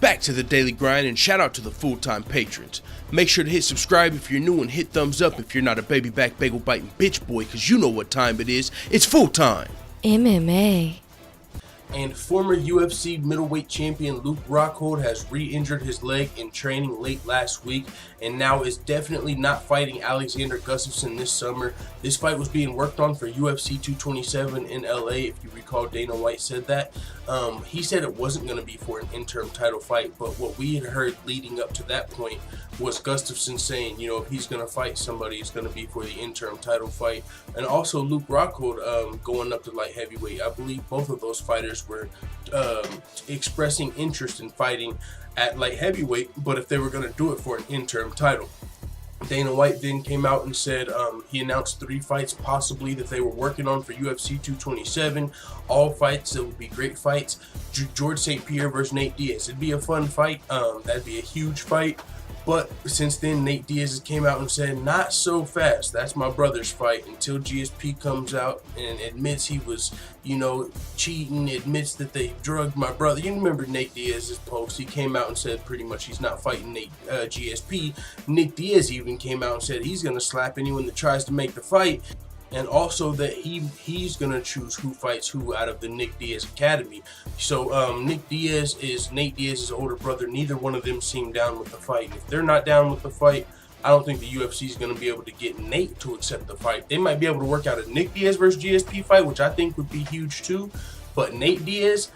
Back to the daily grind, and shout out to the full-time patrons. Make sure to hit subscribe if you're new and hit thumbs up if you're not a baby back bagel biting bitch boy, cause you know what time it is. It's full time. MMA. And former UFC middleweight champion Luke Rockhold has re-injured his leg in training late last week and now is definitely not fighting Alexander Gustafsson this summer. This fight was being worked on for UFC 227 in LA, if you recall. Dana White said that. He said it wasn't going to be for an interim title fight, but what we had heard leading up to that point was Gustafsson saying, you know, if he's going to fight somebody, it's going to be for the interim title fight. And also Luke Rockhold going up to light heavyweight. I believe both of those fighters were expressing interest in fighting at light heavyweight, but if they were going to do it for an interim title. Dana White then came out and said he announced 3 fights possibly that they were working on for UFC 227. All fights that would be great fights. George St. Pierre versus Nate Diaz. It'd be a fun fight. That'd be a huge fight. But since then, Nate Diaz came out and said, not so fast. That's my brother's fight. Until GSP comes out and admits he was, you know, cheating, admits that they drugged my brother. You remember Nate Diaz's post. He came out and said pretty much he's not fighting GSP. Nick Diaz even came out and said he's going to slap anyone that tries to make the fight. And also that he's going to choose who fights who out of the Nick Diaz Academy. So Nick Diaz is Nate Diaz's older brother. Neither one of them seem down with the fight. If they're not down with the fight, I don't think the UFC is going to be able to get Nate to accept the fight. They might be able to work out a Nick Diaz versus GSP fight, which I think would be huge too. But Nate Diaz,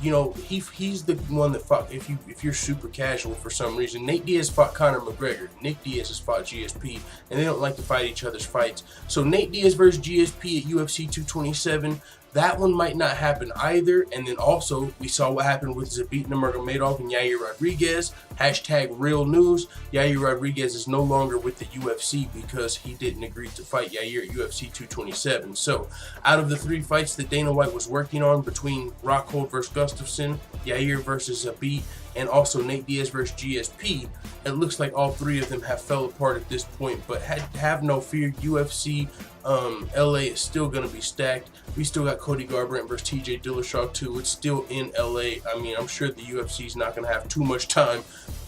you know, he's the one that fought. If you're super casual for some reason, Nate Diaz fought Conor McGregor. Nick Diaz has fought GSP, and they don't like to fight each other's fights. So Nate Diaz versus GSP at UFC 227. That one might not happen either. And then also, we saw what happened with Zabit Nurmagomedov and Yair Rodriguez. Hashtag real news. Yair Rodriguez is no longer with the UFC because he didn't agree to fight Yair at UFC 227. So, out of the 3 fights that Dana White was working on between Rockhold versus Gustafsson, Yair versus Zabit, and also Nate Diaz versus GSP, it looks like all 3 of them have fell apart at this point. But have no fear, UFC LA is still going to be stacked. We still got Cody Garbrandt versus TJ Dillashaw too. It's still in LA. I mean, I'm sure the UFC is not going to have too much time,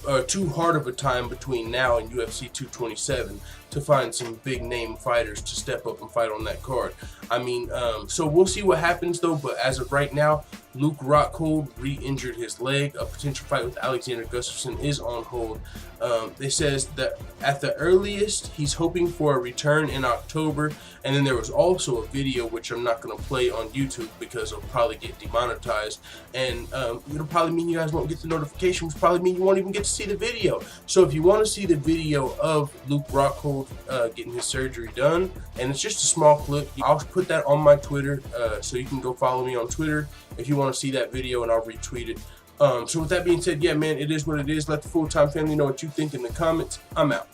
or too hard of a time between now and UFC 227 to find some big name fighters to step up and fight on that card. I mean, so we'll see what happens though, but as of right now, Luke Rockhold re-injured his leg. A potential fight with Alexander Gustafsson is on hold. It says that at the earliest, he's hoping for a return in October. And then there was also a video, which I'm not going to play on YouTube because it'll probably get demonetized. And it'll probably mean you guys won't get the notification, which probably mean you won't even get to see the video. So if you want to see the video of Luke Rockhold getting his surgery done, and it's just a small clip, I'll put that on my Twitter, so you can go follow me on Twitter if you want to see that video, and I'll retweet it. So with that being said, yeah, man, it is what it is. Let the full-time family know what you think in the comments. I'm out.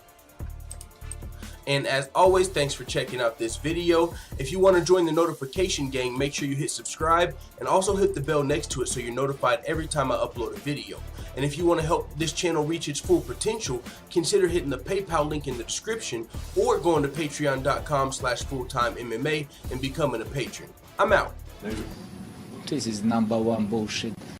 And as always, thanks for checking out this video. If you want to join the notification gang, make sure you hit subscribe and also hit the bell next to it so you're notified every time I upload a video. And if you want to help this channel reach its full potential, consider hitting the PayPal link in the description or going to patreon.com/fulltimemma and becoming a patron. I'm out. This is #1 bullshit.